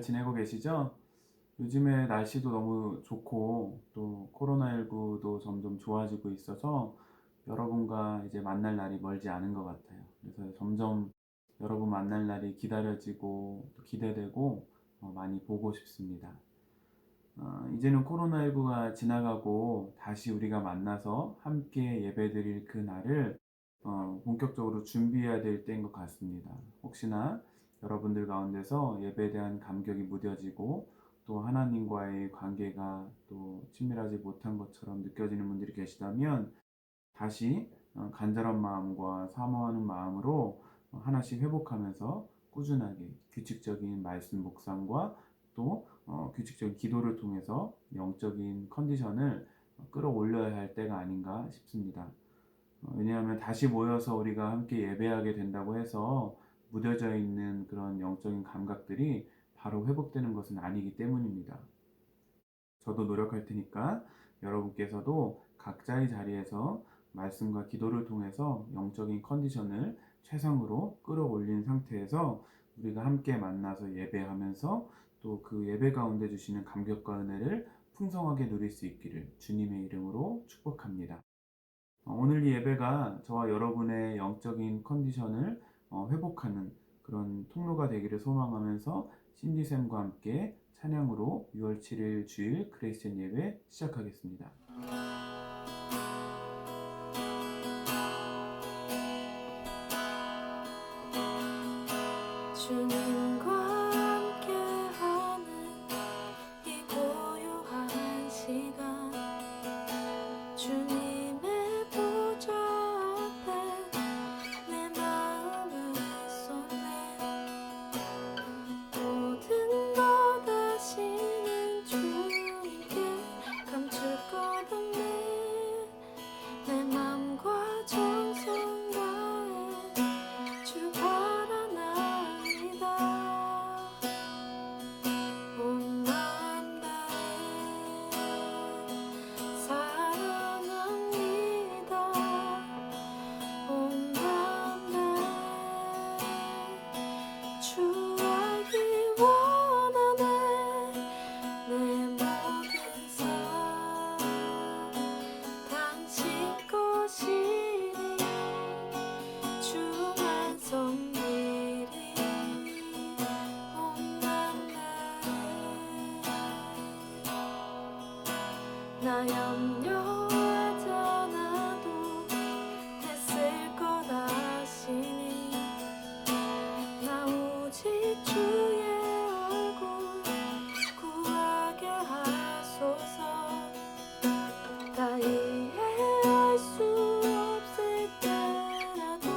지내고 계시죠? 요즘에 날씨도 너무 좋고 또 코로나19도 점점 좋아지고 있어서 여러분과 이제 만날 날이 멀지 않은 것 같아요. 그래서 점점 여러분 만날 날이 기다려지고 또 기대되고 많이 보고 싶습니다. 이제는 코로나19가 지나가고 다시 우리가 만나서 함께 예배드릴 그 날을 본격적으로 준비해야 될 때인 것 같습니다. 혹시나 여러분들 가운데서 예배에 대한 감격이 무뎌지고 또 하나님과의 관계가 또 친밀하지 못한 것처럼 느껴지는 분들이 계시다면 다시 간절한 마음과 사모하는 마음으로 하나씩 회복하면서 꾸준하게 규칙적인 말씀 묵상과 또 규칙적인 기도를 통해서 영적인 컨디션을 끌어올려야 할 때가 아닌가 싶습니다. 왜냐하면 다시 모여서 우리가 함께 예배하게 된다고 해서 무뎌져 있는 그런 영적인 감각들이 바로 회복되는 것은 아니기 때문입니다. 저도 노력할 테니까 여러분께서도 각자의 자리에서 말씀과 기도를 통해서 영적인 컨디션을 최상으로 끌어올린 상태에서 우리가 함께 만나서 예배하면서 또 그 예배 가운데 주시는 감격과 은혜를 풍성하게 누릴 수 있기를 주님의 이름으로 축복합니다. 오늘 이 예배가 저와 여러분의 영적인 컨디션을 회복하는 그런 통로가 되기를 소망하면서 신디샘과 함께 찬양으로 6월 7일 주일 크리스천 예배 시작하겠습니다. 주님과 함께하는 이 고요한 시간, 주님의 보좌 앞에 내 마음을 쏟네. 모든 것 아시는 주님께 감출 것 없네. 내 맘과 정성 다해 주 바라나이다. 온 마음 다해 사랑합니다. 온 마음 다해 주 알기 원하네. 내 모든 삶 당신 것이니 주만 섬기리. 온 마음 다해 나 염려하지 않아도 됐을 것 아시니 나 오직 주의 얼굴 구하게 하소서. 다 이해할 수 없을 때라도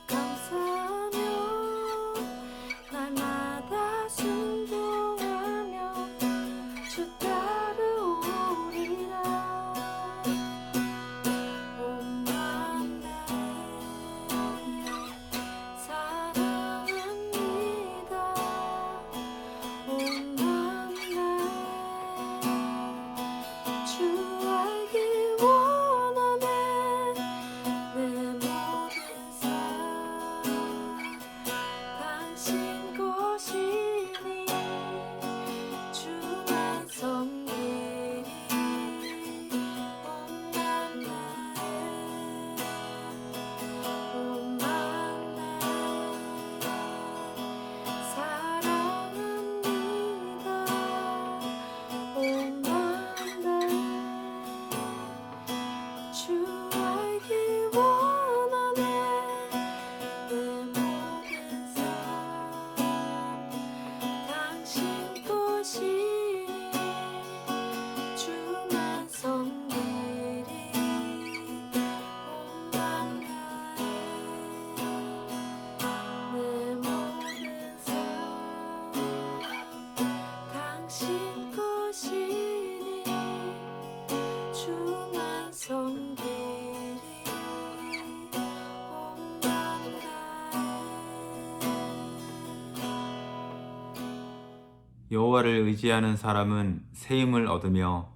감사하며 날마다 순종하며 주 따르오리라. 온 마음 다해 사랑합니다. 온 마음 다해 주 알기 원하네. 내 모든 삶 당신 것이니 주만 섬기리. 온 마음 다해 온 마음 다해 사랑합니다. 온 마음 다해 주 알기 원하네. 내 모든 삶 당신 것이니 주만 섬기리. 온 마음 다해 내 모든 삶 당신 것이니 주만 섬기리. 온 마음 여호와를 의지하는 사람은 새 힘을 얻으며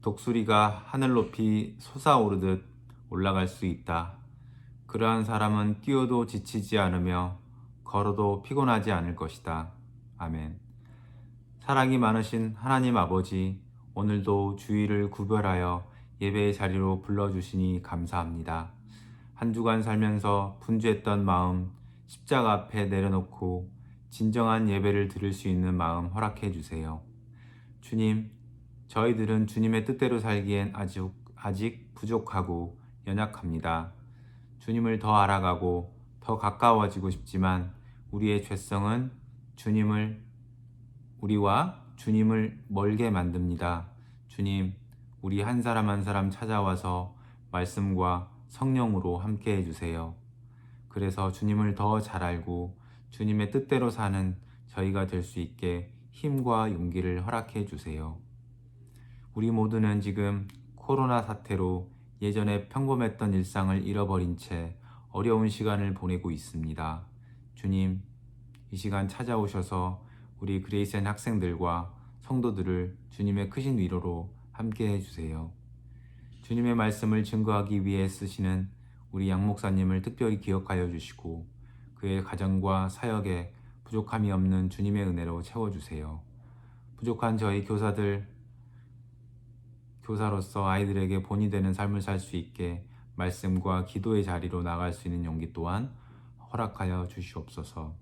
독수리가 하늘 높이 솟아오르듯 올라갈 수 있다. 그러한 사람은 뛰어도 지치지 않으며 걸어도 피곤하지 않을 것이다. 아멘. 사랑이 많으신 하나님 아버지, 오늘도 주일을 구별하여 예배의 자리로 불러주시니 감사합니다. 한 주간 살면서 분주했던 마음 십자가 앞에 내려놓고 진정한 예배를 드릴 수 있는 마음 허락해 주세요. 주님, 저희들은 주님의 뜻대로 살기엔 아직 부족하고 연약합니다. 주님을 더 알아가고 더 가까워지고 싶지만 우리의 죄성은 우리와 주님을 멀게 만듭니다. 주님, 우리 한 사람 한 사람 찾아와서 말씀과 성령으로 함께 해주세요. 그래서 주님을 더 잘 알고 주님의 뜻대로 사는 저희가 될 수 있게 힘과 용기를 허락해 주세요. 우리 모두는 지금 코로나 사태로 예전에 평범했던 일상을 잃어버린 채 어려운 시간을 보내고 있습니다. 주님, 이 시간 찾아오셔서 우리 그레이센 학생들과 성도들을 주님의 크신 위로로 함께 해주세요. 주님의 말씀을 증거하기 위해 쓰시는 우리 양 목사님을 특별히 기억하여 주시고 그의 가정과 사역에 부족함이 없는 주님의 은혜로 채워주세요. 부족한 저희 교사로서 아이들에게 본이 되는 삶을 살 수 있게 말씀과 기도의 자리로 나갈 수 있는 용기 또한 허락하여 주시옵소서.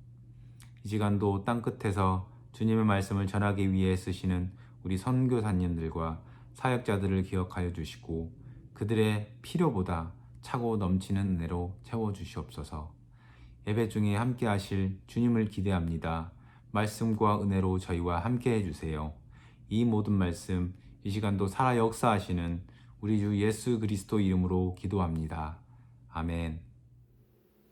이 시간도 땅끝에서 주님의 말씀을 전하기 위해 쓰시는 우리 선교사님들과 사역자들을 기억하여 주시고 그들의 필요보다 차고 넘치는 은혜로 채워주시옵소서. 예배 중에 함께 하실 주님을 기대합니다. 말씀과 은혜로 저희와 함께 해주세요. 이 모든 말씀, 이 시간도 살아 역사하시는 우리 주 예수 그리스도 이름으로 기도합니다. 아멘.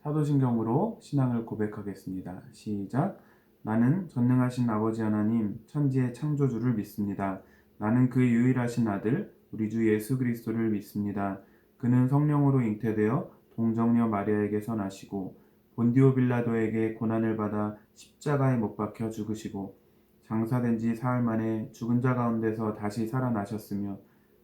사도신경으로 신앙을 고백하겠습니다. 시작. 나는 전능하신 아버지 하나님 천지의 창조주를 믿습니다. 나는 그 유일하신 아들 우리 주 예수 그리스도를 믿습니다. 그는 성령으로 잉태되어 동정녀 마리아에게서 나시고 본디오 빌라도에게 고난을 받아 십자가에 못 박혀 죽으시고 장사된 지 사흘 만에 죽은 자 가운데서 다시 살아나셨으며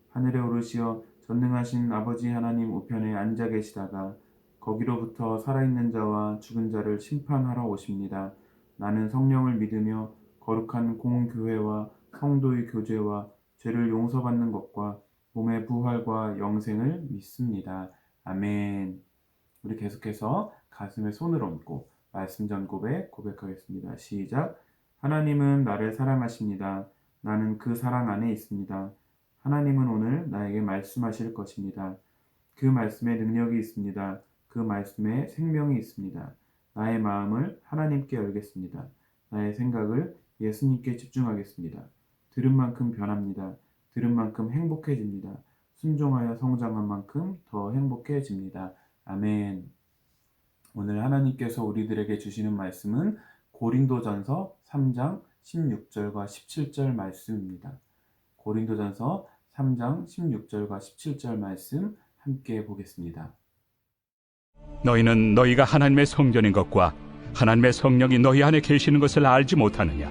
하늘에 오르시어 전능하신 아버지 하나님 우편에 앉아 계시다가 거기로부터 살아있는 자와 죽은 자를 심판하러 오십니다. 나는 성령을 믿으며 거룩한 공교회와 성도의 교제와 죄를 용서받는 것과 몸의 부활과 영생을 믿습니다. 아멘. 우리 계속해서 가슴에 손을 얹고 말씀 전 고백하겠습니다. 시작. 하나님은 나를 사랑하십니다. 나는 그 사랑 안에 있습니다. 하나님은 오늘 나에게 말씀하실 것입니다. 그 말씀에 능력이 있습니다. 그 말씀에 생명이 있습니다. 나의 마음을 하나님께 열겠습니다. 나의 생각을 예수님께 집중하겠습니다. 들은 만큼 변합니다. 들은 만큼 행복해집니다. 순종하여 성장한 만큼 더 행복해집니다. 아멘. 오늘 하나님께서 우리들에게 주시는 말씀은 고린도전서 3장 16절과 17절 말씀입니다. 고린도전서 3장 16절과 17절 말씀 함께 보겠습니다. 너희는 너희가 하나님의 성전인 것과 하나님의 성령이 너희 안에 계시는 것을 알지 못하느냐?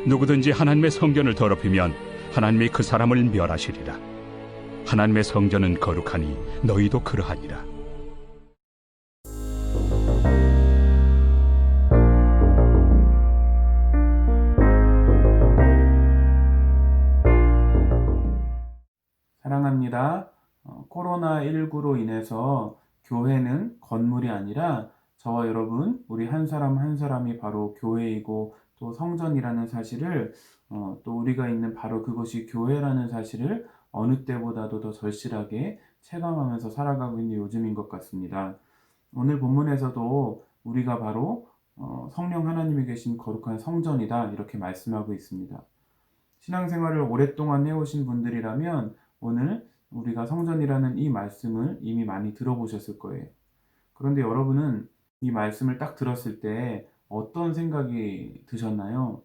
누구든지 하나님의 성전을 더럽히면 하나님이 그 사람을 멸하시리라. 하나님의 성전은 거룩하니 너희도 그러하니라. 사랑합니다. 코로나19로 인해서 교회는 건물이 아니라 저와 여러분, 우리 한 사람 한 사람이 바로 교회이고 또 성전이라는 사실을 또 우리가 있는 바로 그것이 교회라는 사실을 어느 때보다도 더 절실하게 체감하면서 살아가고 있는 요즘인 것 같습니다. 오늘 본문에서도 우리가 바로 성령 하나님이 계신 거룩한 성전이다 이렇게 말씀하고 있습니다. 신앙생활을 오랫동안 해오신 분들이라면 오늘 우리가 성전이라는 이 말씀을 이미 많이 들어보셨을 거예요. 그런데 여러분은 이 말씀을 딱 들었을 때 어떤 생각이 드셨나요?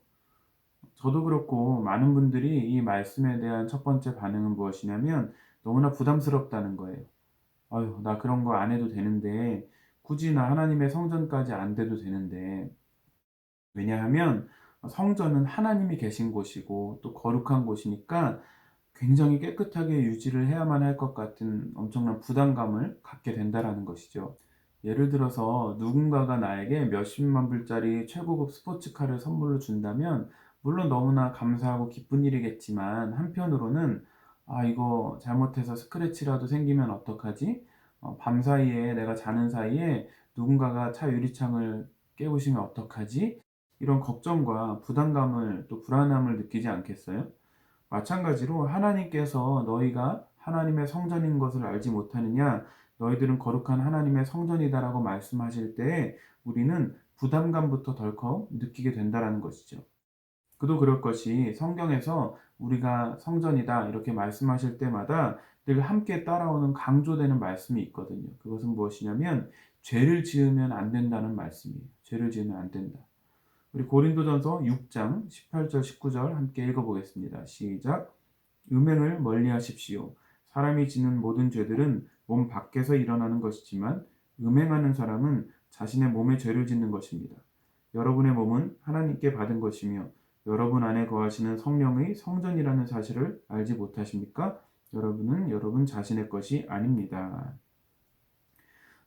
저도 그렇고 많은 분들이 이 말씀에 대한 첫 번째 반응은 무엇이냐면 너무나 부담스럽다는 거예요. 아유, 나 그런 거 안 해도 되는데 굳이 나 하나님의 성전까지 안 돼도 되는데 왜냐하면 성전은 하나님이 계신 곳이고 또 거룩한 곳이니까 굉장히 깨끗하게 유지를 해야만 할 것 같은 엄청난 부담감을 갖게 된다는 것이죠. 예를 들어서 누군가가 나에게 몇십만 불짜리 최고급 스포츠카를 선물로 준다면 물론 너무나 감사하고 기쁜 일이겠지만 한편으로는 이거 잘못해서 스크래치라도 생기면 어떡하지? 밤사이에 내가 자는 사이에 누군가가 차 유리창을 깨부시면 어떡하지? 이런 걱정과 부담감을 또 불안함을 느끼지 않겠어요? 마찬가지로 하나님께서 너희가 하나님의 성전인 것을 알지 못하느냐? 너희들은 거룩한 하나님의 성전이다라고 말씀하실 때 우리는 부담감부터 덜컥 느끼게 된다라는 것이죠. 그도 그럴 것이 성경에서 우리가 성전이다 이렇게 말씀하실 때마다 늘 함께 따라오는 강조되는 말씀이 있거든요. 그것은 무엇이냐면 죄를 지으면 안 된다는 말씀이에요. 죄를 지으면 안 된다. 우리 고린도전서 6장 18절 19절 함께 읽어보겠습니다. 시작. 음행을 멀리하십시오. 사람이 지는 모든 죄들은 몸 밖에서 일어나는 것이지만 음행하는 사람은 자신의 몸에 죄를 짓는 것입니다. 여러분의 몸은 하나님께 받은 것이며 여러분 안에 거하시는 성령의 성전이라는 사실을 알지 못하십니까? 여러분은 여러분 자신의 것이 아닙니다.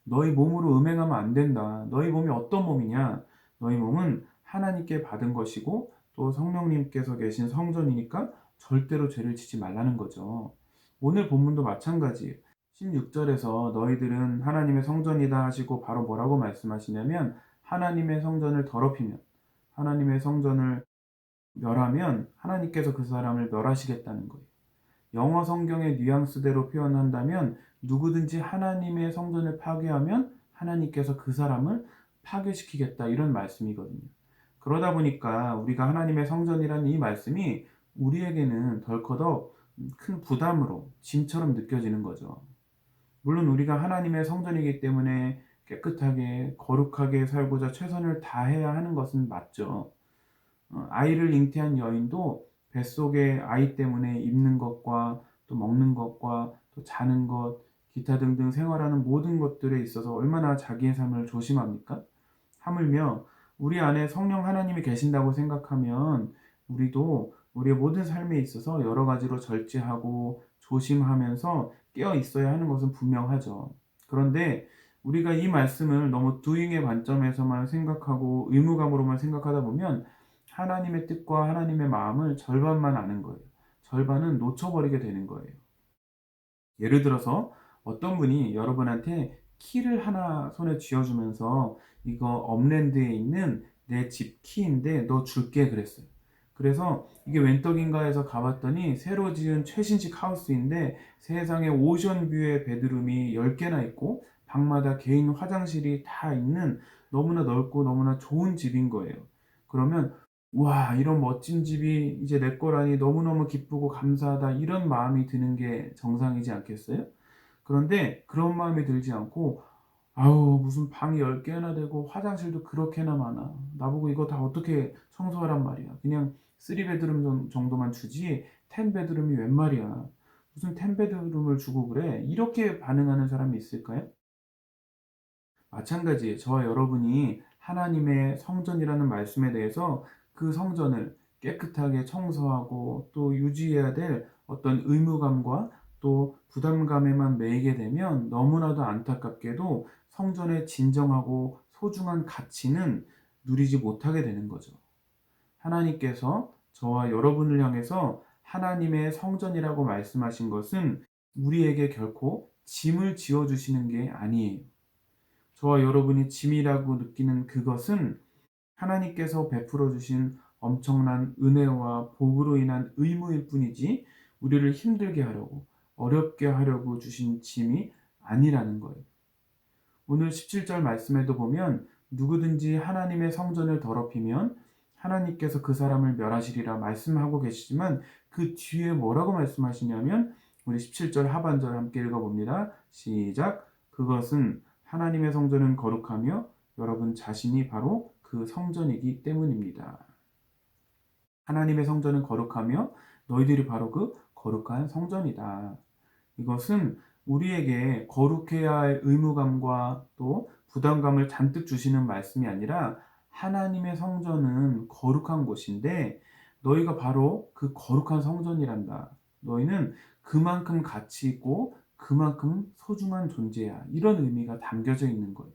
너희 몸으로 음행하면 안 된다. 너희 몸이 어떤 몸이냐? 너희 몸은 하나님께 받은 것이고 또 성령님께서 계신 성전이니까 절대로 죄를 지지 말라는 거죠. 오늘 본문도 마찬가지예요. 16절에서 너희들은 하나님의 성전이다 하시고 바로 뭐라고 말씀하시냐면 하나님의 성전을 더럽히면 하나님의 성전을 멸하면 하나님께서 그 사람을 멸하시겠다는 거예요. 영어 성경의 뉘앙스대로 표현한다면 누구든지 하나님의 성전을 파괴하면 하나님께서 그 사람을 파괴시키겠다 이런 말씀이거든요. 그러다 보니까 우리가 하나님의 성전이라는 이 말씀이 우리에게는 덜커덕 큰 부담으로 짐처럼 느껴지는 거죠. 물론 우리가 하나님의 성전이기 때문에 깨끗하게 거룩하게 살고자 최선을 다해야 하는 것은 맞죠. 아이를 잉태한 여인도 뱃속에 아이 때문에 입는 것과 또 먹는 것과 또 자는 것, 기타 등등 생활하는 모든 것들에 있어서 얼마나 자기의 삶을 조심합니까? 하물며 우리 안에 성령 하나님이 계신다고 생각하면 우리도 우리의 모든 삶에 있어서 여러 가지로 절제하고 조심하면서 깨어 있어야 하는 것은 분명하죠. 그런데 우리가 이 말씀을 너무 doing의 관점에서만 생각하고 의무감으로만 생각하다 보면 하나님의 뜻과 하나님의 마음을 절반만 아는 거예요. 절반은 놓쳐버리게 되는 거예요. 예를 들어서 어떤 분이 여러분한테 키를 하나 손에 쥐어주면서 이거 업랜드에 있는 내 집 키인데 너 줄게 그랬어요. 그래서 이게 웬 떡인가 해서 가봤더니 새로 지은 최신식 하우스인데 세상에 오션뷰의 베드룸이 10개나 있고 방마다 개인 화장실이 다 있는 너무나 넓고 너무나 좋은 집인 거예요. 그러면 와, 이런 멋진 집이 이제 내 거라니 너무너무 기쁘고 감사하다 이런 마음이 드는 게 정상이지 않겠어요? 그런데 그런 마음이 들지 않고 아우 무슨 방이 10개나 되고 화장실도 그렇게나 많아. 나보고 이거 다 어떻게 청소하란 말이야. 그냥 3베드룸 정도만 주지 10베드룸이 웬 말이야. 무슨 10베드룸을 주고 그래. 이렇게 반응하는 사람이 있을까요? 마찬가지예요. 저와 여러분이 하나님의 성전이라는 말씀에 대해서 그 성전을 깨끗하게 청소하고 또 유지해야 될 어떤 의무감과 또 부담감에만 매이게 되면 너무나도 안타깝게도 성전의 진정하고 소중한 가치는 누리지 못하게 되는 거죠. 하나님께서 저와 여러분을 향해서 하나님의 성전이라고 말씀하신 것은 우리에게 결코 짐을 지어주시는 게 아니에요. 저와 여러분이 짐이라고 느끼는 그것은 하나님께서 베풀어 주신 엄청난 은혜와 복으로 인한 의무일 뿐이지 우리를 힘들게 하려고 어렵게 하려고 주신 짐이 아니라는 거예요. 오늘 17절 말씀에도 보면 누구든지 하나님의 성전을 더럽히면 하나님께서 그 사람을 멸하시리라 말씀하고 계시지만 그 뒤에 뭐라고 말씀하시냐면 우리 17절 하반절 함께 읽어봅니다. 시작. 그것은 하나님의 성전은 거룩하며 여러분 자신이 바로 그 성전이기 때문입니다. 하나님의 성전은 거룩하며 너희들이 바로 그 거룩한 성전이다. 이것은 우리에게 거룩해야 할 의무감과 또 부담감을 잔뜩 주시는 말씀이 아니라 하나님의 성전은 거룩한 곳인데 너희가 바로 그 거룩한 성전이란다. 너희는 그만큼 가치 있고 그만큼 소중한 존재야. 이런 의미가 담겨져 있는 거예요.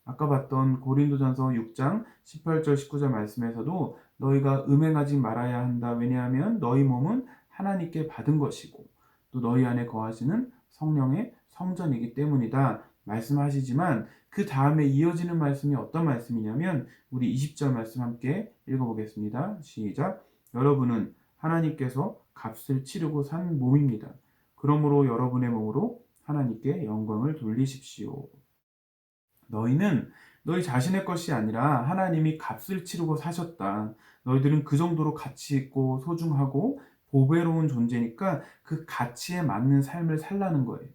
아까 봤던 고린도전서 6장 18절 19절 말씀에서도 너희가 음행하지 말아야 한다. 왜냐하면 너희 몸은 하나님께 받은 것이고 또 너희 안에 거하시는 성령의 성전이기 때문이다 말씀하시지만 그 다음에 이어지는 말씀이 어떤 말씀이냐면 우리 20절 말씀 함께 읽어보겠습니다. 시작. 여러분은 하나님께서 값을 치르고 산 몸입니다. 그러므로 여러분의 몸으로 하나님께 영광을 돌리십시오. 너희는 너희 자신의 것이 아니라 하나님이 값을 치르고 사셨다. 너희들은 그 정도로 가치 있고 소중하고 보배로운 존재니까 그 가치에 맞는 삶을 살라는 거예요.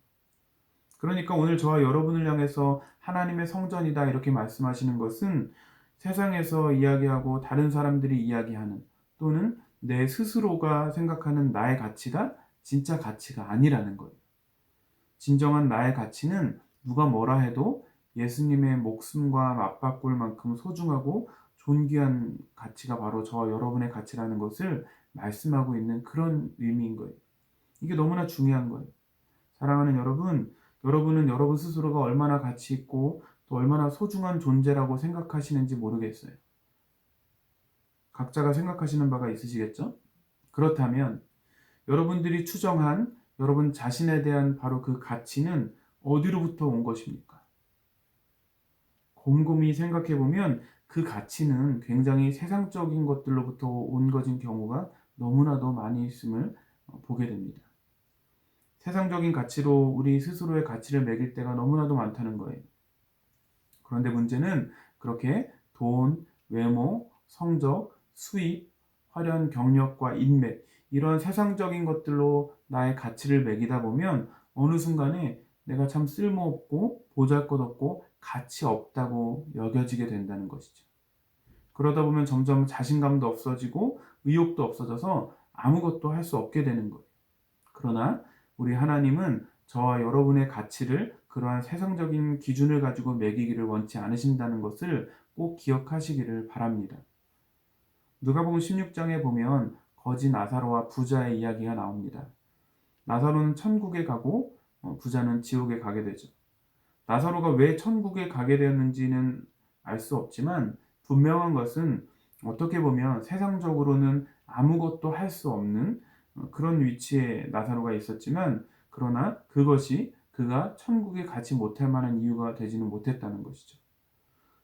그러니까 오늘 저와 여러분을 향해서 하나님의 성전이다 이렇게 말씀하시는 것은 세상에서 이야기하고 다른 사람들이 이야기하는 또는 내 스스로가 생각하는 나의 가치가 진짜 가치가 아니라는 거예요. 진정한 나의 가치는 누가 뭐라 해도 예수님의 목숨과 맞바꿀 만큼 소중하고 존귀한 가치가 바로 저와 여러분의 가치라는 것을 말씀하고 있는 그런 의미인 거예요. 이게 너무나 중요한 거예요. 사랑하는 여러분, 여러분은 여러분 스스로가 얼마나 가치 있고 또 얼마나 소중한 존재라고 생각하시는지 모르겠어요. 각자가 생각하시는 바가 있으시겠죠? 그렇다면 여러분들이 추정한 여러분 자신에 대한 바로 그 가치는 어디로부터 온 것입니까? 곰곰이 생각해 보면 그 가치는 굉장히 세상적인 것들로부터 온 것인 경우가 너무나도 많이 있음을 보게 됩니다. 세상적인 가치로 우리 스스로의 가치를 매길 때가 너무나도 많다는 거예요. 그런데 문제는 그렇게 돈, 외모, 성적, 수입, 화려한 경력과 인맥 이런 세상적인 것들로 나의 가치를 매기다 보면 어느 순간에 내가 참 쓸모없고 보잘것없고 가치 없다고 여겨지게 된다는 것이죠. 그러다 보면 점점 자신감도 없어지고 의욕도 없어져서 아무것도 할 수 없게 되는 거예요. 그러나 우리 하나님은 저와 여러분의 가치를 그러한 세상적인 기준을 가지고 매기기를 원치 않으신다는 것을 꼭 기억하시기를 바랍니다. 누가복음 16장에 보면 거지 나사로와 부자의 이야기가 나옵니다. 나사로는 천국에 가고 부자는 지옥에 가게 되죠. 나사로가 왜 천국에 가게 되었는지는 알 수 없지만 분명한 것은 어떻게 보면 세상적으로는 아무것도 할 수 없는 그런 위치에 나사로가 있었지만 그러나 그것이 그가 천국에 가지 못할 만한 이유가 되지는 못했다는 것이죠.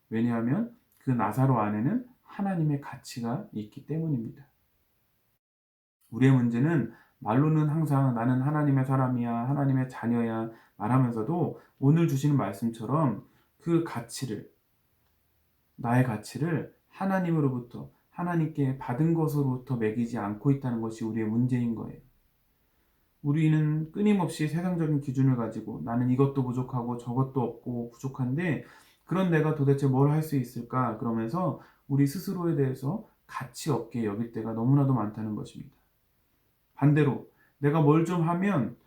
왜냐하면 그 나사로 안에는 하나님의 가치가 있기 때문입니다. 우리의 문제는 말로는 항상 나는 하나님의 사람이야, 하나님의 자녀야 말하면서도 오늘 주시는 말씀처럼 그 가치를, 나의 가치를 하나님으로부터, 하나님께 받은 것으로부터 매기지 않고 있다는 것이 우리의 문제인 거예요. 우리는 끊임없이 세상적인 기준을 가지고 나는 이것도 부족하고 저것도 없고 부족한데 그런 내가 도대체 뭘 할 수 있을까? 그러면서 우리 스스로에 대해서 가치 없게 여길 때가 너무나도 많다는 것입니다. 반대로 내가 뭘 좀 하면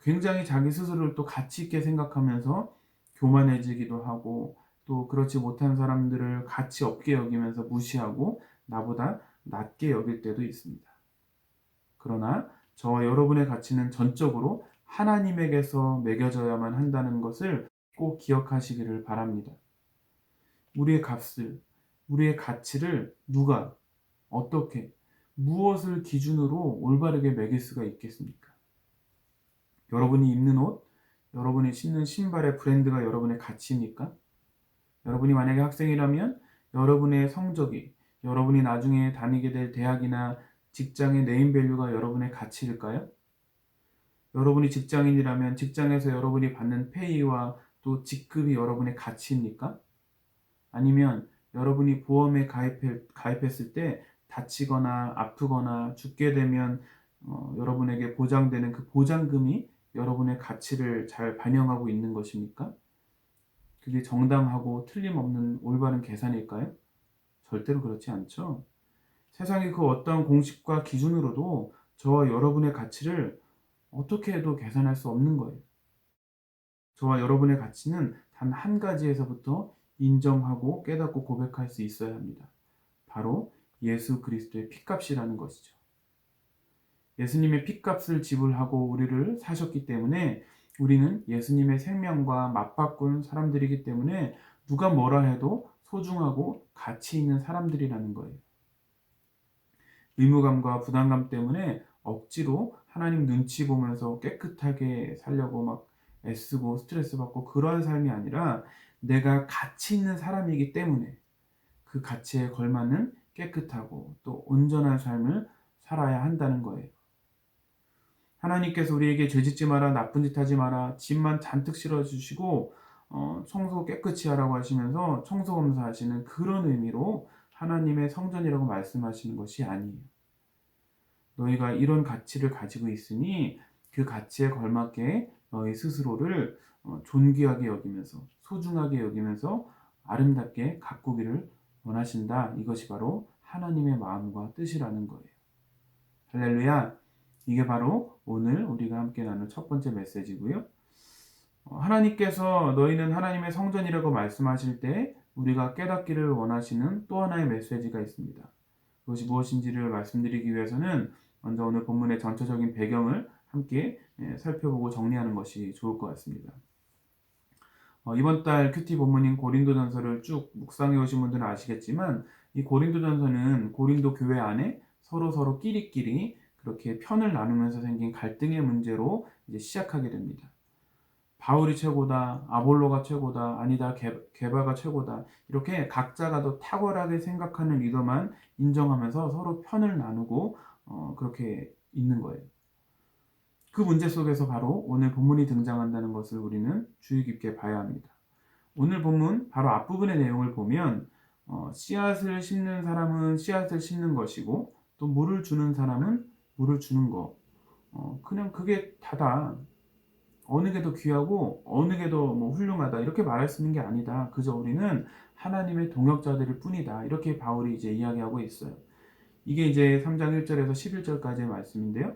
굉장히 자기 스스로를 또 가치 있게 생각하면서 교만해지기도 하고 또 그렇지 못한 사람들을 가치 없게 여기면서 무시하고 나보다 낮게 여길 때도 있습니다. 그러나 저와 여러분의 가치는 전적으로 하나님에게서 매겨져야만 한다는 것을 꼭 기억하시기를 바랍니다. 우리의 값을, 우리의 가치를 누가, 어떻게, 무엇을 기준으로 올바르게 매길 수가 있겠습니까? 여러분이 입는 옷, 여러분이 신는 신발의 브랜드가 여러분의 가치입니까? 여러분이 만약에 학생이라면 여러분의 성적이, 여러분이 나중에 다니게 될 대학이나 직장의 네임밸류가 여러분의 가치일까요? 여러분이 직장인이라면 직장에서 여러분이 받는 페이와 또 직급이 여러분의 가치입니까? 아니면 여러분이 보험에 가입했을 때 다치거나 아프거나 죽게 되면 여러분에게 보장되는 그 보장금이 여러분의 가치를 잘 반영하고 있는 것입니까? 그게 정당하고 틀림없는 올바른 계산일까요? 절대로 그렇지 않죠. 세상의 그 어떠한 공식과 기준으로도 저와 여러분의 가치를 어떻게 해도 계산할 수 없는 거예요. 저와 여러분의 가치는 단 한 가지에서부터 인정하고 깨닫고 고백할 수 있어야 합니다. 바로 예수 그리스도의 핏값이라는 것이죠. 예수님의 핏값을 지불하고 우리를 사셨기 때문에 우리는 예수님의 생명과 맞바꾼 사람들이기 때문에 누가 뭐라 해도 소중하고 가치 있는 사람들이라는 거예요. 의무감과 부담감 때문에 억지로 하나님 눈치 보면서 깨끗하게 살려고 막 애쓰고 스트레스 받고 그러한 삶이 아니라 내가 가치 있는 사람이기 때문에 그 가치에 걸맞는 깨끗하고 또 온전한 삶을 살아야 한다는 거예요. 하나님께서 우리에게 죄짓지 마라, 나쁜 짓 하지 마라, 집만 잔뜩 실어주시고 청소 깨끗이 하라고 하시면서 청소 검사하시는 그런 의미로 하나님의 성전이라고 말씀하시는 것이 아니에요. 너희가 이런 가치를 가지고 있으니 그 가치에 걸맞게 너희 스스로를 존귀하게 여기면서 소중하게 여기면서 아름답게 가꾸기를 원하신다. 이것이 바로 하나님의 마음과 뜻이라는 거예요. 할렐루야. 이게 바로 오늘 우리가 함께 나눌 첫 번째 메시지고요. 하나님께서 너희는 하나님의 성전이라고 말씀하실 때 우리가 깨닫기를 원하시는 또 하나의 메시지가 있습니다. 그것이 무엇인지를 말씀드리기 위해서는 먼저 오늘 본문의 전체적인 배경을 함께 살펴보고 정리하는 것이 좋을 것 같습니다. 이번 달 큐티 본문인 고린도전서를 쭉 묵상해 오신 분들은 아시겠지만 이 고린도전서는 고린도 교회 안에 서로 끼리끼리 그렇게 편을 나누면서 생긴 갈등의 문제로 이제 시작하게 됩니다. 바울이 최고다, 아볼로가 최고다, 아니다, 게바가 최고다. 이렇게 각자가 더 탁월하게 생각하는 리더만 인정하면서 서로 편을 나누고 그렇게 있는 거예요. 그 문제 속에서 바로 오늘 본문이 등장한다는 것을 우리는 주의 깊게 봐야 합니다. 오늘 본문 바로 앞부분의 내용을 보면 씨앗을 심는 사람은 씨앗을 심는 것이고 또 물을 주는 사람은 물을 주는 거. 그냥 그게 다다. 어느 게 더 귀하고 어느 게 더 뭐 훌륭하다 이렇게 말할 수 있는 게 아니다. 그저 우리는 하나님의 동역자들일 뿐이다. 이렇게 바울이 이제 이야기하고 있어요. 이게 이제 3장 1절에서 11절까지의 말씀인데요.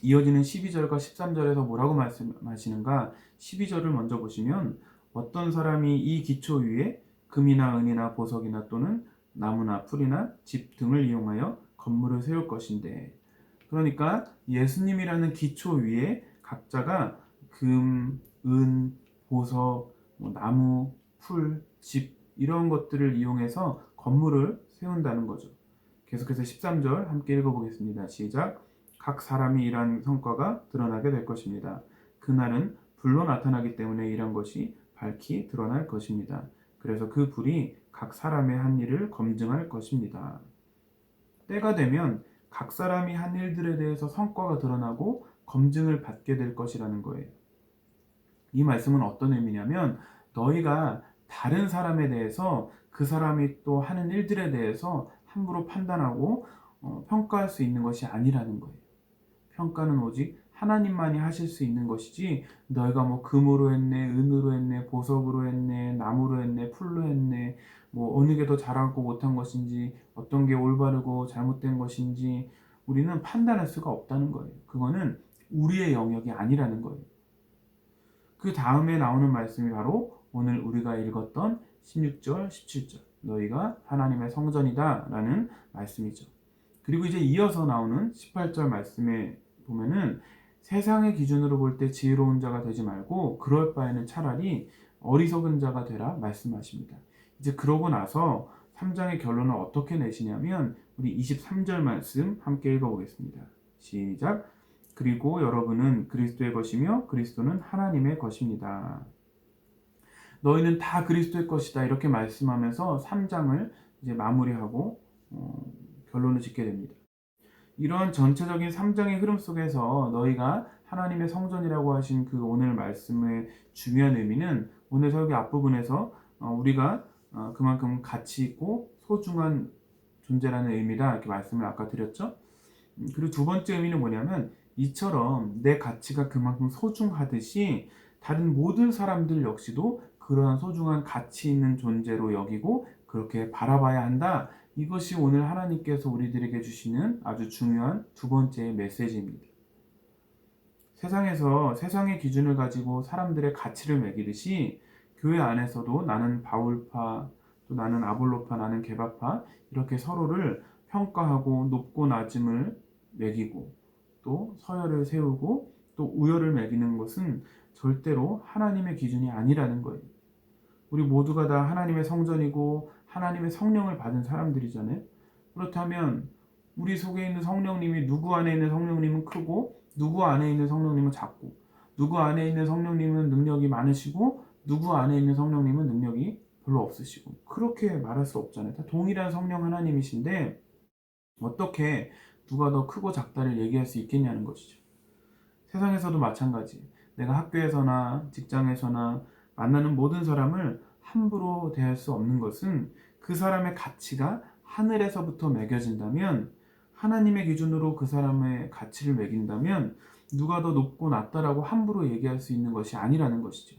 이어지는 12절과 13절에서 뭐라고 말씀하시는가? 12절을 먼저 보시면 어떤 사람이 이 기초 위에 금이나 은이나 보석이나 또는 나무나 풀이나 집 등을 이용하여 건물을 세울 것인데, 그러니까 예수님이라는 기초 위에 각자가 금, 은, 보석, 나무, 풀, 집 이런 것들을 이용해서 건물을 세운다는 거죠. 계속해서 13절 함께 읽어보겠습니다. 시작. 각 사람이 일한 성과가 드러나게 될 것입니다. 그날은 불로 나타나기 때문에 일한 것이 밝히 드러날 것입니다. 그래서 그 불이 각 사람의 한 일을 검증할 것입니다. 때가 되면 각 사람이 한 일들에 대해서 성과가 드러나고 검증을 받게 될 것이라는 거예요. 이 말씀은 어떤 의미냐면 너희가 다른 사람에 대해서 그 사람이 또 하는 일들에 대해서 함부로 판단하고 평가할 수 있는 것이 아니라는 거예요. 평가는 오직 하나님만이 하실 수 있는 것이지 너희가 뭐 금으로 했네, 은으로 했네, 보석으로 했네, 나무로 했네, 풀로 했네, 뭐 어느 게 더 잘하고 못한 것인지 어떤 게 올바르고 잘못된 것인지 우리는 판단할 수가 없다는 거예요. 그거는 우리의 영역이 아니라는 거예요. 그 다음에 나오는 말씀이 바로 오늘 우리가 읽었던 16절, 17절 너희가 하나님의 성전이다 라는 말씀이죠. 그리고 이제 이어서 나오는 18절 말씀에 보면은 세상의 기준으로 볼 때 지혜로운 자가 되지 말고 그럴 바에는 차라리 어리석은 자가 되라 말씀하십니다. 이제 그러고 나서 3장의 결론을 어떻게 내시냐면 우리 23절 말씀 함께 읽어보겠습니다. 시작. 그리고 여러분은 그리스도의 것이며 그리스도는 하나님의 것입니다. 너희는 다 그리스도의 것이다 이렇게 말씀하면서 3장을 이제 마무리하고 결론을 짓게 됩니다. 이런 전체적인 3장의 흐름 속에서 너희가 하나님의 성전이라고 하신 그 오늘 말씀의 중요한 의미는 오늘 설교 앞부분에서 우리가 그만큼 가치 있고 소중한 존재라는 의미다 이렇게 말씀을 아까 드렸죠. 그리고 두 번째 의미는 뭐냐면 이처럼 내 가치가 그만큼 소중하듯이 다른 모든 사람들 역시도 그러한 소중한 가치 있는 존재로 여기고 그렇게 바라봐야 한다. 이것이 오늘 하나님께서 우리들에게 주시는 아주 중요한 두 번째 메시지입니다. 세상에서 세상의 기준을 가지고 사람들의 가치를 매기듯이 교회 안에서도 나는 바울파, 또 나는 아볼로파, 나는 게바파 이렇게 서로를 평가하고 높고 낮음을 매기고 또 서열을 세우고 또 우열을 매기는 것은 절대로 하나님의 기준이 아니라는 거예요. 우리 모두가 다 하나님의 성전이고 하나님의 성령을 받은 사람들이잖아요. 그렇다면 우리 속에 있는 성령님이 누구 안에 있는 성령님은 크고 누구 안에 있는 성령님은 작고 누구 안에 있는 성령님은 능력이 많으시고 누구 안에 있는 성령님은 능력이 별로 없으시고 그렇게 말할 수 없잖아요. 다 동일한 성령 하나님이신데 어떻게 누가 더 크고 작다를 얘기할 수 있겠냐는 것이죠. 세상에서도 마찬가지. 내가 학교에서나 직장에서나 만나는 모든 사람을 함부로 대할 수 없는 것은 그 사람의 가치가 하늘에서부터 매겨진다면 하나님의 기준으로 그 사람의 가치를 매긴다면 누가 더 높고 낮다라고 함부로 얘기할 수 있는 것이 아니라는 것이죠.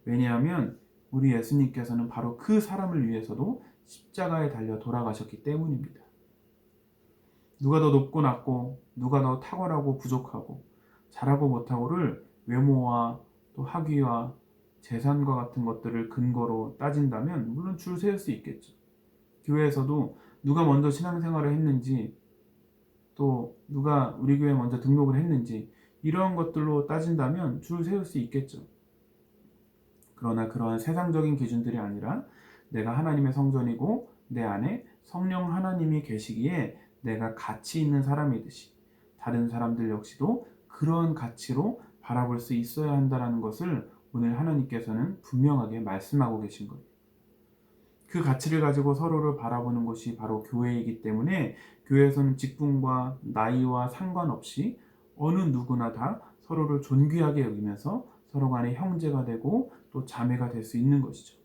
왜냐하면 우리 예수님께서는 바로 그 사람을 위해서도 십자가에 달려 돌아가셨기 때문입니다. 누가 더 높고 낮고 누가 더 탁월하고 부족하고 잘하고 못하고를 외모와 또 학위와 재산과 같은 것들을 근거로 따진다면 물론 줄 세울 수 있겠죠. 교회에서도 누가 먼저 신앙생활을 했는지 또 누가 우리 교회에 먼저 등록을 했는지 이런 것들로 따진다면 줄 세울 수 있겠죠. 그러나 그러한 세상적인 기준들이 아니라 내가 하나님의 성전이고 내 안에 성령 하나님이 계시기에 내가 가치 있는 사람이듯이 다른 사람들 역시도 그런 가치로 바라볼 수 있어야 한다는 것을 오늘 하나님께서는 분명하게 말씀하고 계신 거예요. 그 가치를 가지고 서로를 바라보는 것이 바로 교회이기 때문에 교회에서는 직분과 나이와 상관없이 어느 누구나 다 서로를 존귀하게 여기면서 서로 간의 형제가 되고 또 자매가 될 수 있는 것이죠.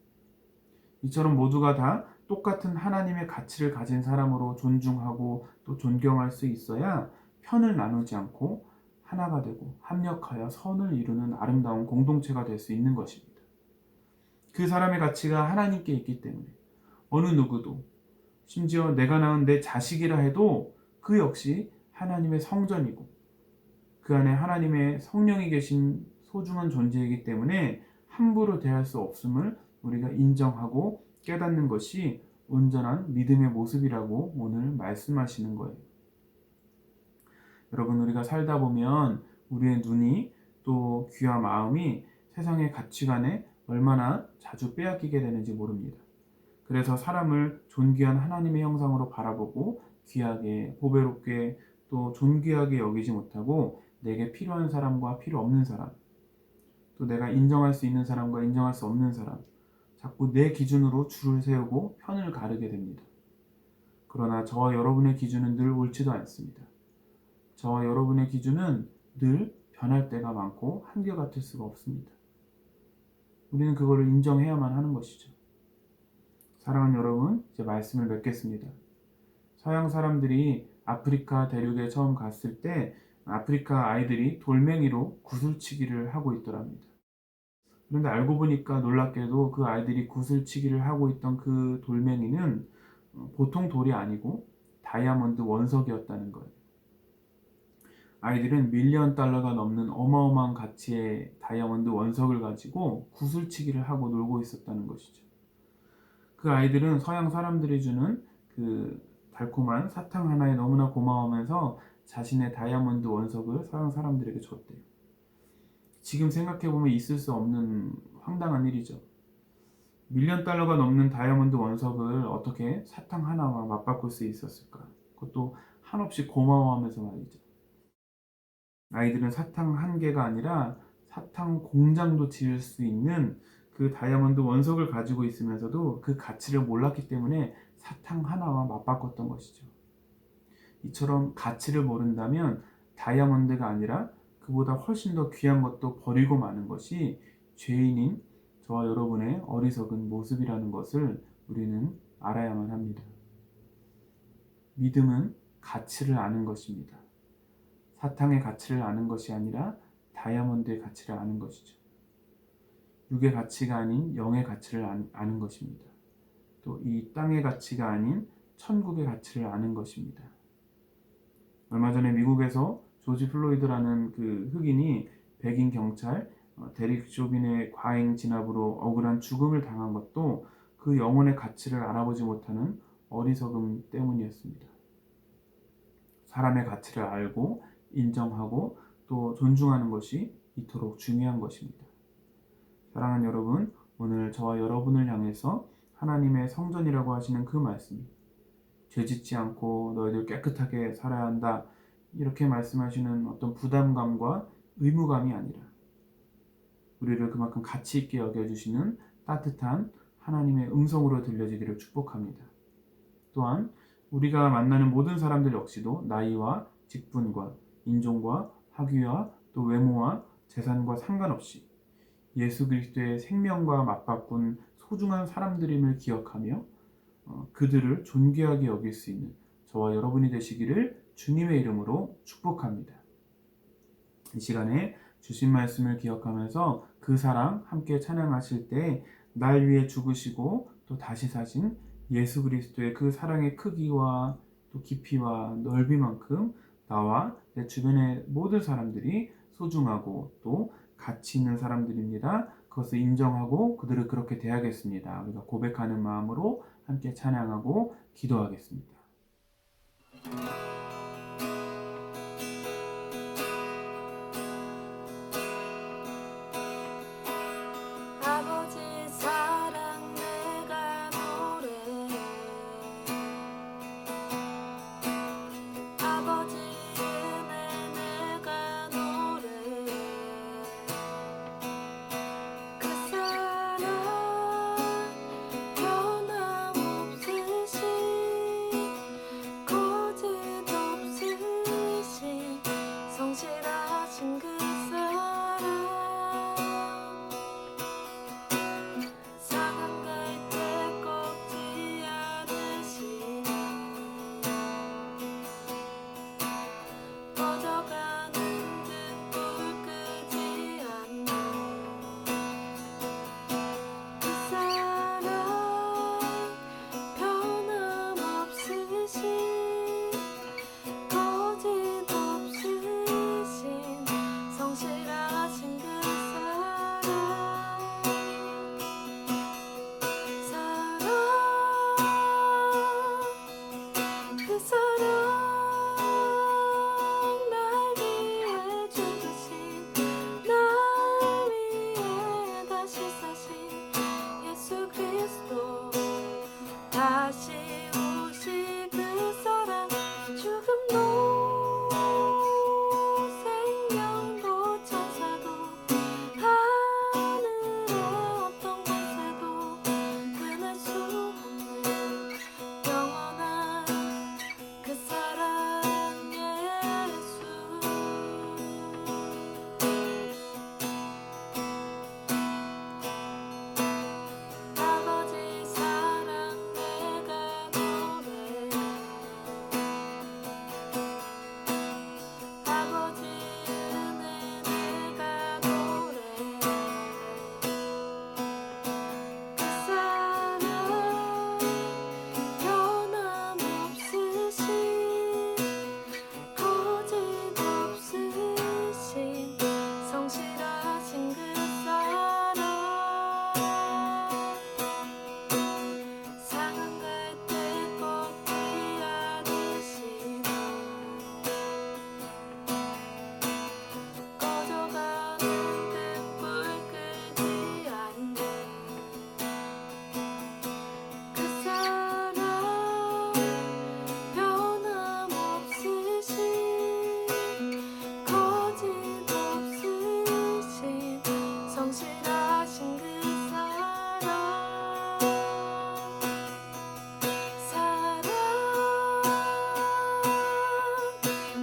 이처럼 모두가 다 똑같은 하나님의 가치를 가진 사람으로 존중하고 또 존경할 수 있어야 편을 나누지 않고 하나가 되고 합력하여 선을 이루는 아름다운 공동체가 될 수 있는 것입니다. 그 사람의 가치가 하나님께 있기 때문에 어느 누구도 심지어 내가 낳은 내 자식이라 해도 그 역시 하나님의 성전이고 그 안에 하나님의 성령이 계신 소중한 존재이기 때문에 함부로 대할 수 없음을 우리가 인정하고 깨닫는 것이 온전한 믿음의 모습이라고 오늘 말씀하시는 거예요. 여러분, 우리가 살다 보면 우리의 눈이 또 귀와 마음이 세상의 가치관에 얼마나 자주 빼앗기게 되는지 모릅니다. 그래서 사람을 존귀한 하나님의 형상으로 바라보고 귀하게, 보배롭게 또 존귀하게 여기지 못하고 내게 필요한 사람과 필요 없는 사람, 또 내가 인정할 수 있는 사람과 인정할 수 없는 사람, 자꾸 내 기준으로 줄을 세우고 편을 가르게 됩니다. 그러나 저와 여러분의 기준은 늘 옳지도 않습니다. 저와 여러분의 기준은 늘 변할 때가 많고 한결같을 수가 없습니다. 우리는 그거를 인정해야만 하는 것이죠. 사랑하는 여러분, 이제 말씀을 맺겠습니다. 서양 사람들이 아프리카 대륙에 처음 갔을 때 아프리카 아이들이 돌멩이로 구슬치기를 하고 있더랍니다. 그런데 알고 보니까 놀랍게도 그 아이들이 구슬치기를 하고 있던 그 돌멩이는 보통 돌이 아니고 다이아몬드 원석이었다는 거예요. 아이들은 $1,000,000가 넘는 어마어마한 가치의 다이아몬드 원석을 가지고 구슬치기를 하고 놀고 있었다는 것이죠. 그 아이들은 서양 사람들이 주는 그 달콤한 사탕 하나에 너무나 고마워하면서 자신의 다이아몬드 원석을 서양 사람들에게 줬대요. 지금 생각해보면 있을 수 없는 황당한 일이죠. $1,000,000가 넘는 다이아몬드 원석을 어떻게 사탕 하나와 맞바꿀 수 있었을까? 그것도 한없이 고마워하면서 말이죠. 아이들은 사탕 한 개가 아니라 사탕 공장도 지을 수 있는 그 다이아몬드 원석을 가지고 있으면서도 그 가치를 몰랐기 때문에 사탕 하나와 맞바꿨던 것이죠. 이처럼 가치를 모른다면 다이아몬드가 아니라 그보다 훨씬 더 귀한 것도 버리고 마는 것이 죄인인 저와 여러분의 어리석은 모습이라는 것을 우리는 알아야만 합니다. 믿음은 가치를 아는 것입니다. 사탕의 가치를 아는 것이 아니라 다이아몬드의 가치를 아는 것이죠. 육의 가치가 아닌 영의 가치를 아는 것입니다. 또 이 땅의 가치가 아닌 천국의 가치를 아는 것입니다. 얼마 전에 미국에서 조지 플로이드라는 그 흑인이 백인 경찰 데릭 쇼빈의 과잉 진압으로 억울한 죽음을 당한 것도 그 영혼의 가치를 알아보지 못하는 어리석음 때문이었습니다. 사람의 가치를 알고 인정하고 또 존중하는 것이 이토록 중요한 것입니다. 사랑하는 여러분, 오늘 저와 여러분을 향해서 하나님의 성전이라고 하시는 그 말씀이 죄짓지 않고 너희들 깨끗하게 살아야 한다. 이렇게 말씀하시는 어떤 부담감과 의무감이 아니라 우리를 그만큼 가치 있게 여겨주시는 따뜻한 하나님의 음성으로 들려지기를 축복합니다. 또한 우리가 만나는 모든 사람들 역시도 나이와 직분과 인종과 학위와 또 외모와 재산과 상관없이 예수 그리스도의 생명과 맞바꾼 소중한 사람들임을 기억하며 그들을 존귀하게 여길 수 있는 저와 여러분이 되시기를 주님의 이름으로 축복합니다. 이 시간에 주신 말씀을 기억하면서 그 사랑 함께 찬양하실 때 날 위해 죽으시고 또 다시 사신 예수 그리스도의 그 사랑의 크기와 또 깊이와 넓이만큼 나와 내 주변의 모든 사람들이 소중하고 또 가치 있는 사람들입니다. 그것을 인정하고 그들을 그렇게 대하겠습니다. 우리가 고백하는 마음으로 함께 찬양하고 기도하겠습니다. 아버지 사랑 내가 노래해 아버지 은혜 내가 노래해 그 사랑 변함없으신 거짓 없으신 성실하신 그 사랑 상한 갈때 꺾지 않으신 꺼져가는 등불 끄지 않는 그 사랑 변함없으신 거짓 없으신 성실하신 그 그 사랑 날 위해 죽으신 날 위해 다시 사신 예수 그리스도 다시 오실 그 사랑 죽음도 생명도 천사도 하늘의 어떤 곳에도 끊을 수 없는 영원한 그 사랑 예수 아버지 사랑 내가 노래해 아버지 은혜 내가 노래해 그 사랑 변함없으신 거짓 없으신 성실하신 그 사랑 상한 갈때 꺾지 않으신 꺼져가는 등불 끄지 않는 그 사랑 변함없으신 거짓 없으신 성실하신 그 사랑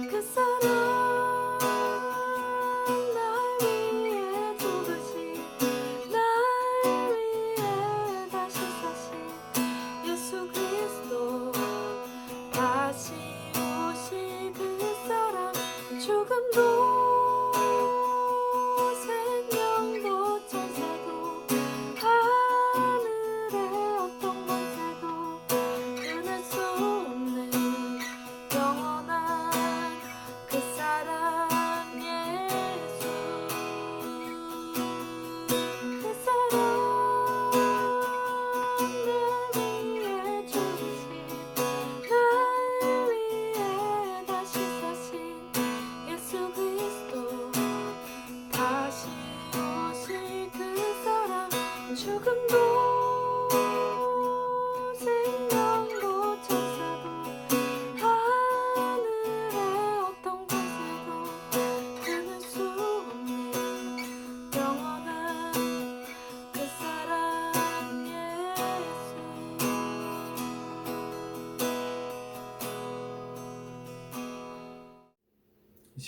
그 사랑 날 위해 죽으신 날 위해 다시 사신 예수 그리스도 다시 오실 그 사랑 죽음도 생명도 천사도 하늘의 어떤 곳에도 끊을 수 없는 영원한 그 사랑 예수 그 사랑 날 위해 죽으신 날 위해 다시 사신 예수 그리스도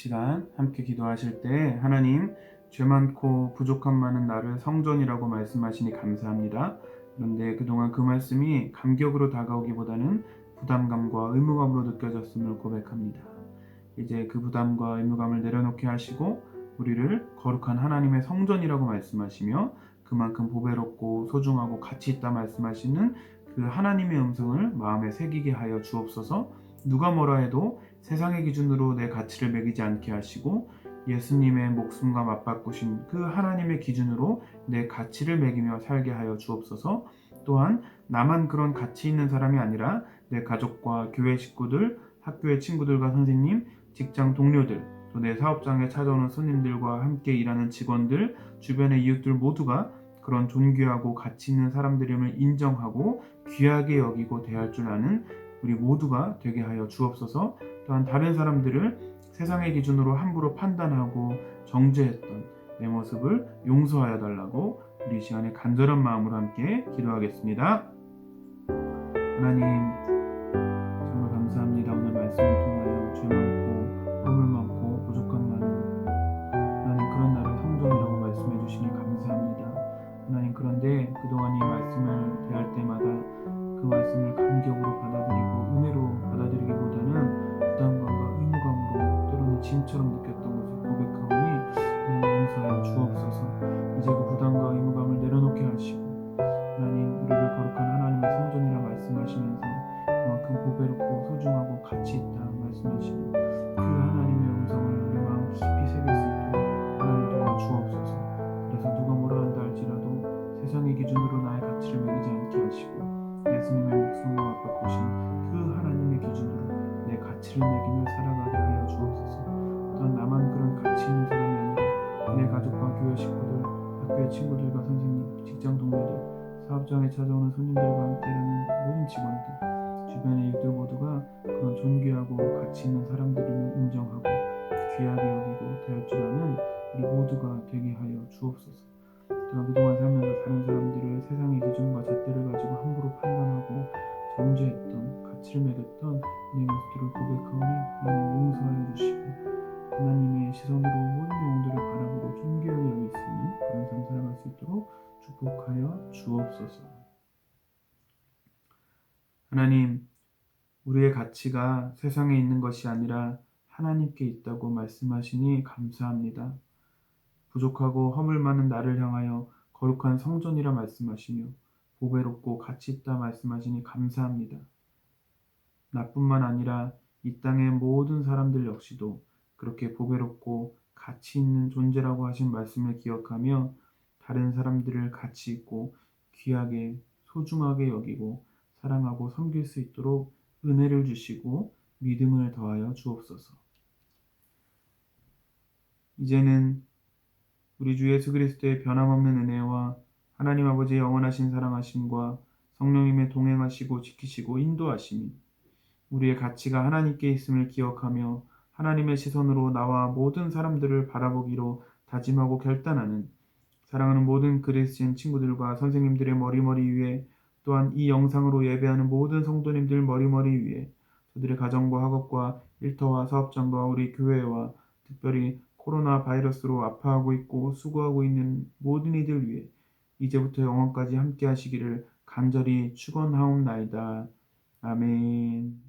시간 함께 기도하실 때 하나님, 죄 많고 부족함 많은 나를 성전이라고 말씀하시니 감사합니다. 그런데 그동안 그 말씀이 감격으로 다가오기보다는 부담감과 의무감으로 느껴졌음을 고백합니다. 이제 그 부담과 의무감을 내려놓게 하시고 우리를 거룩한 하나님의 성전이라고 말씀하시며 그만큼 보배롭고 소중하고 가치 있다 말씀하시는 그 하나님의 음성을 마음에 새기게 하여 주옵소서. 누가 뭐라 해도 세상의 기준으로 내 가치를 매기지 않게 하시고 예수님의 목숨과 맞바꾸신 그 하나님의 기준으로 내 가치를 매기며 살게 하여 주옵소서. 또한 나만 그런 가치 있는 사람이 아니라 내 가족과 교회 식구들, 학교의 친구들과 선생님, 직장 동료들, 또 내 사업장에 찾아오는 손님들과 함께 일하는 직원들, 주변의 이웃들 모두가 그런 존귀하고 가치 있는 사람들임을 인정하고 귀하게 여기고 대할 줄 아는 우리 모두가 되게 하여 주옵소서. 또한 다른 사람들을 세상의 기준으로 함부로 판단하고 정죄했던 내 모습을 용서하여 달라고 우리 시간에 간절한 마음으로 함께 기도하겠습니다. 하나님, 정말 감사합니다. 오늘 말씀을 통하여 죄 많고 허물 많고 부족함 많은 하나님, 그런 나를 성전이라고 말씀해 주시니 감사합니다. 하나님, 그런데 그동안 이 말씀을 대할 때마다 그 말씀을 감격으로 받아들이고 은혜로 받아들이기보다는 부담감과 의무감으로 때로는 짐처럼 느꼈던 것을 고백하오니 하나님 용서하여 주옵소서. 이제 그 부담과 의무감을 내려놓게 하시고 하나님, 우리를 거룩한 하나님의 성전이라 말씀하시면서 그만큼 보배롭고 소중하고 가치 있다 말씀하시는 그 하나님의 음성을 우리 마음 깊이 새길 수 있도록 하나님 도와주옵소서. 그래서 누가 뭐라 한다 할지라도 세상의 기준으로 나의 가치를 매기지 않게 하시고 예수님의 목숨과 맞바꾸신 그 하나님의 기준으로 내 가치를 매기며 살아가게 하여 주옵소서. 또한 나만 그런 가치 있는 사람이 아니라 내 가족과 교회 식구들, 학교의 친구들과 선생님, 직장 동료들, 사업장에 찾아오는 손님들과 함께하는 모든 직원들, 주변의 이웃들 모두가 그런 존귀하고 가치 있는 사람들을 인정하고 귀하게 여기고 대할 줄 아는 우리 모두가 되게 하여 주옵소서. 또한 그동안 살면서 다른 사람들을 세상의 기준과 잣대를 가지고 함부로 판단하고 정죄했던, 가치를 매겼던 내 모습들을 고백하오니 하나님 용서하여 주시고 하나님의 시선으로 모든 영혼들을 바라보고 존귀하게 여길 수 있는 그런 삶 살아갈 수 있도록 축복하여 주옵소서. 하나님, 우리의 가치가 세상에 있는 것이 아니라 하나님께 있다고 말씀하시니 감사합니다. 부족하고 허물 많은 나를 향하여 거룩한 성전이라 말씀하시며 보배롭고 가치 있다 말씀하시니 감사합니다. 나뿐만 아니라 이 땅의 모든 사람들 역시도 그렇게 보배롭고 가치 있는 존재라고 하신 말씀을 기억하며 다른 사람들을 가치 있고 귀하게 소중하게 여기고 사랑하고 섬길 수 있도록 은혜를 주시고 믿음을 더하여 주옵소서. 이제는 우리 주 예수 그리스도의 변함없는 은혜와 하나님 아버지의 영원하신 사랑하심과 성령님의 동행하시고 지키시고 인도하심이 우리의 가치가 하나님께 있음을 기억하며 하나님의 시선으로 나와 모든 사람들을 바라보기로 다짐하고 결단하는 사랑하는 모든 그리스도인 친구들과 선생님들의 머리머리 위에, 또한 이 영상으로 예배하는 모든 성도님들 머리머리 위에, 저들의 가정과 학업과 일터와 사업장과 우리 교회와 특별히 코로나 바이러스로 아파하고 있고 수고하고 있는 모든 이들 위해 이제부터 영원까지 함께 하시기를 간절히 축원하옵나이다. 아멘.